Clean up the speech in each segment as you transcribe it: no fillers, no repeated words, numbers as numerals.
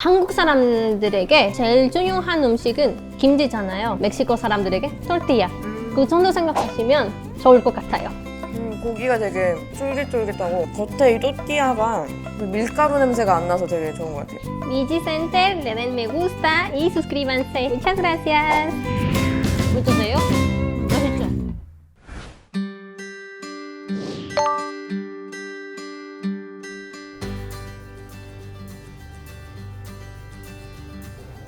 한국 사람들에게 제일 중요한 음식은 김치잖아요. 멕시코 사람들에게 tortilla. 그 정도 생각하시면 좋을 것 같아요. 고기가 되게 쫄깃쫄깃하고 겉에 이 또띠아가 밀가루 냄새가 안 나서 되게 좋은 것 같아요. Miji Center, le den me gusta y suscríbanse. Muchas gracias. 어떠세요? 맛있죠?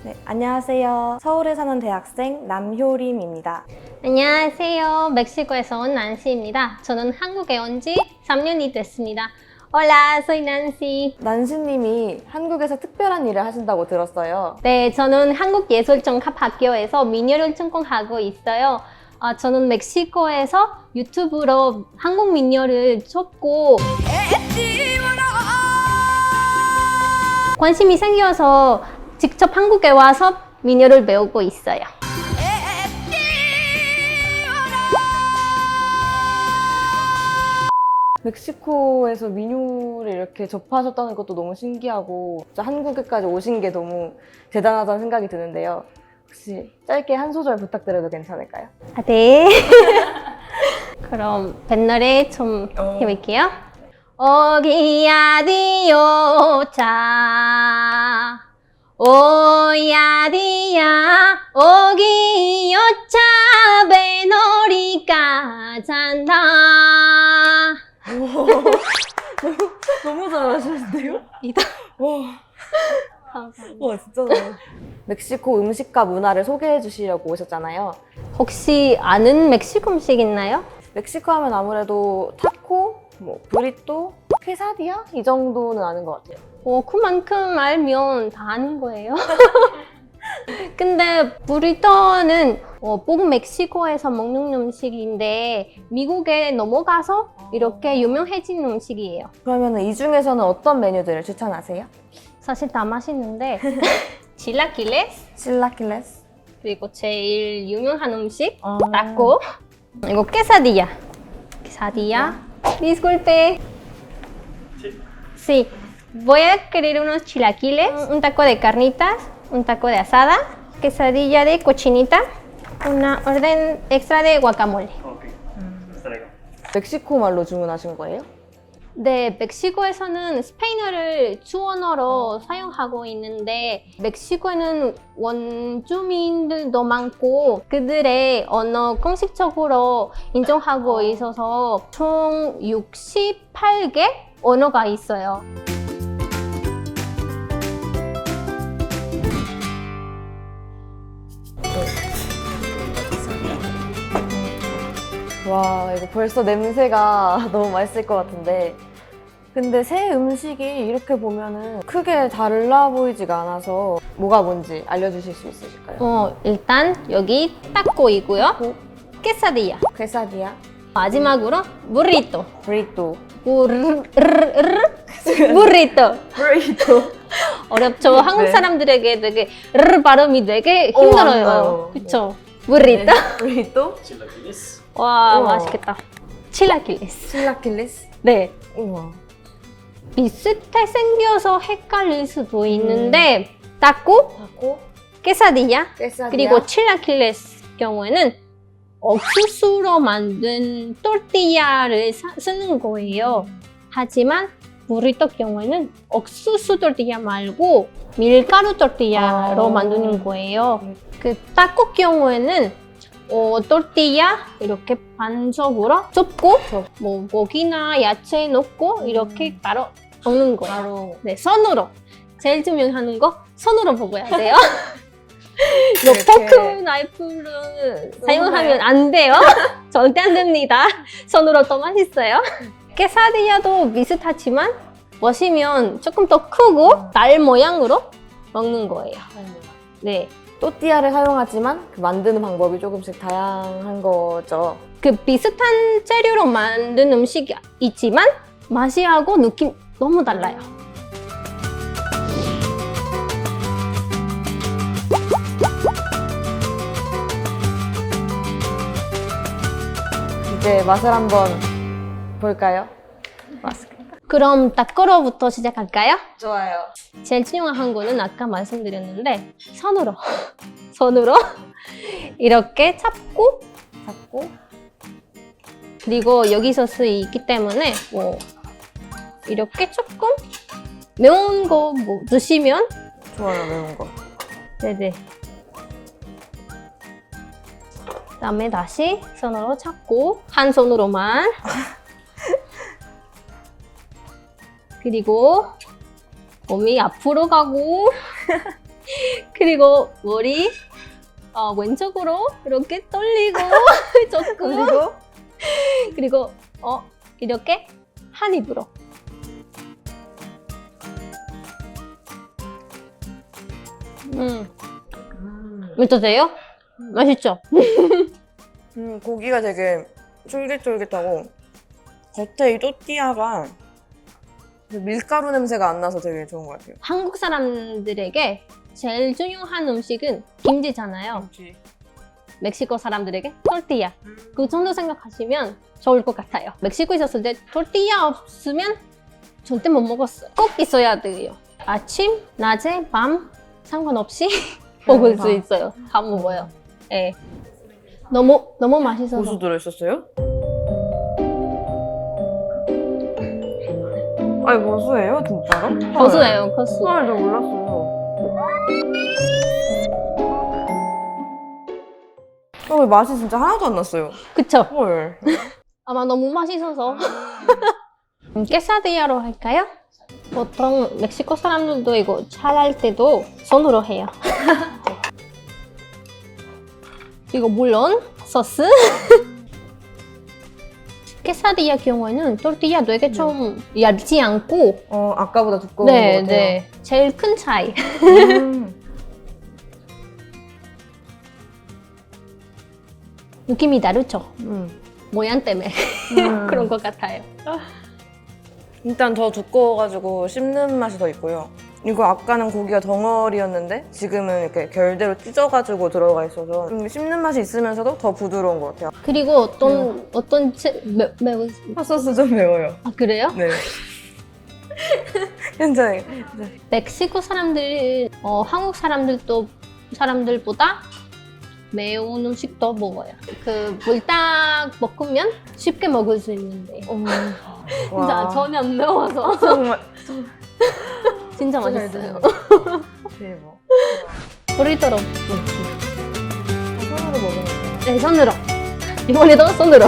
네, 안녕하세요. 서울에 사는 대학생 남효림입니다. 안녕하세요. 멕시코에서 온 난시입니다. 저는 한국에 온 지 3년이 됐습니다. Hola, soy Nancy. 난시님이 한국에서 특별한 일을 하신다고 들었어요. 네, 저는 한국예술종합학교에서 미녀를 전공하고 있어요. 저는 멕시코에서 유튜브로 한국 미녀를 쫓고 관심이 생겨서 직접 한국에 와서 미녀를 배우고 있어요. 멕시코에서 민요를 이렇게 접하셨다는 것도 너무 신기하고 진짜 한국에까지 오신 게 너무 대단하다는 생각이 드는데요. 혹시 짧게 한 소절 부탁드려도 괜찮을까요? 네. 그럼 뱃노래 좀 해볼게요. 오기야디요차 오야디야 오기요차 뱃노리가 잔다. 너무 잘하시는데요? 이다. 감사합니다. 와, 진짜 잘하시네. 멕시코 음식과 문화를 소개해 주시려고 오셨잖아요. 혹시 아는 멕시코 음식 있나요? 멕시코 하면 아무래도 타코, 브리또, 퀘사디아 이 정도는 아는 것 같아요. 그만큼 알면 다 아는 거예요. 근데 브리또는 북멕시코에서 먹는 음식인데 미국에 넘어가서 이렇게 유명해진 음식이에요. 그러면 이 중에서는 어떤 메뉴들을 추천하세요? 사실 다 맛있는데 치라킬레스 실라킬레스. 그리고 제일 유명한 음식 아. 타코 이거 quesadilla. Quesadilla. Disculpe. Sí. Voy a querer unos chilaquiles, un taco de carnitas, un taco de asada, quesadilla de cochinita, una orden extra de guacamole. 멕시코 말로 주문하신 거예요? 네, 멕시코에서는 스페인어를 주어로 사용하고 있는데 멕시코에는 원주민들도 많고 그들의 언어 공식적으로 인정하고 있어서 총 68개 언어가 있어요. 와, 이거 벌써 냄새가 너무 맛있을 것 같은데. 근데 새 음식이 이렇게 보면은 크게 달라 보이지가 않아서 뭐가 뭔지 알려주실 수 있으실까요? 일단 여기 타코이고요. quesadilla. 퀘사디아, 마지막으로 burrito. 브리또. burrito. 브리또. 어렵죠. 한국 네. 사람들에게 되게 르 발음이 되게 힘들어요. 맞아요. 그쵸? burrito. 브리또. 와, 우와. 맛있겠다. 칠라킬레스. 실라킬레스. 네. 우와. 비슷해 생겨서 헷갈릴 수도 있는데 타코, 타코, quesadilla, 퀘사디아. 그리고 칠라킬레스 경우에는 옥수수로 만든 또르띠아를 쓰는 거예요. 하지만 burrito 경우에는 옥수수 또르띠아 말고 밀가루 또르띠아로 만드는 거예요. 그 타코 경우에는 또르띠아 이렇게 반쪽으로 접고 고기나 야채 넣고 이렇게 바로 먹는 거예요. 바로 네, 손으로. 제일 중요한 거 손으로 먹어야 돼요. 이거 이렇게. 포크 나이프를 사용하면 안 돼요. 절대 안 됩니다. 손으로 더 맛있어요. quesadill도 비슷하지만 보시면 조금 더 크고 달 모양으로 먹는 거예요. 네. 또띠아를 사용하지만 그 만드는 방법이 조금씩 다양한 거죠. 그 비슷한 재료로 만든 음식이 있지만 맛이하고 느낌 너무 달라요. 이제 맛을 한번 볼까요? 맛있겠다. 그럼 닭거로부터 시작할까요? 좋아요. 제일 중요한 거는 아까 말씀드렸는데 손으로 손으로 이렇게 잡고 그리고 여기 소스 있기 때문에 뭐 이렇게 조금 매운 거 뭐 드시면 좋아요, 매운 거. 네네. 그다음에 다시 손으로 잡고 한 손으로만 그리고 몸이 앞으로 가고 그리고 머리 왼쪽으로 이렇게 돌리고 조금 그리고 이렇게 한 입으로 어떠세요? 맛있죠? 고기가 되게 쫄깃쫄깃하고 겉에 이 또띠아가 밀가루 냄새가 안 나서 되게 좋은 것 같아요. 한국 사람들에게 제일 중요한 음식은 김치잖아요. 멕시코 사람들에게 토르티야. 그 정도 생각하시면 좋을 것 같아요. 멕시코 있었을 때 토르티야 없으면 절대 못 먹었어요. 꼭 있어야 돼요. 아침, 낮에, 밤 상관없이 먹을 수 있어요. 다 먹어요. 네. 너무 맛있어서. 고수 들어있었어요? 아니 고수예요 진짜로? 고수예요, 고수. 헐, 저 몰랐어요. 맛이 진짜 하나도 안 났어요. 그쵸? 헐. 아마 너무 맛있어서. 깨사디아로 할까요? 보통 멕시코 사람들도 이거 잘할 때도 손으로 해요. 이거 물론 소스. 깨사디아 경우에는 토르티야 되게 좀 얇지 않고 아까보다 두꺼운 것 같아요. 네. 제일 큰 차이. 느낌이 다르죠? 모양 때문에 그런 것 같아요. 일단 더 두꺼워가지고 씹는 맛이 더 있고요. 이거 아까는 고기가 덩어리였는데 지금은 이렇게 결대로 찢어가지고 들어가 있어서 씹는 맛이 있으면서도 더 부드러운 것 같아요. 그리고 어떤 매운 핫소스 좀 매워요. 아 그래요? 네. 괜찮아요. 멕시코 사람들 한국 사람들보다 매운 음식도 먹어요. 그 불닭 볶으면 쉽게 먹을 수 있는데 진짜 전혀 안 매워서 정말 진짜 맛있어요. 대박. 브리또로 손으로 먹으면 네 손으로 이번에도 손으로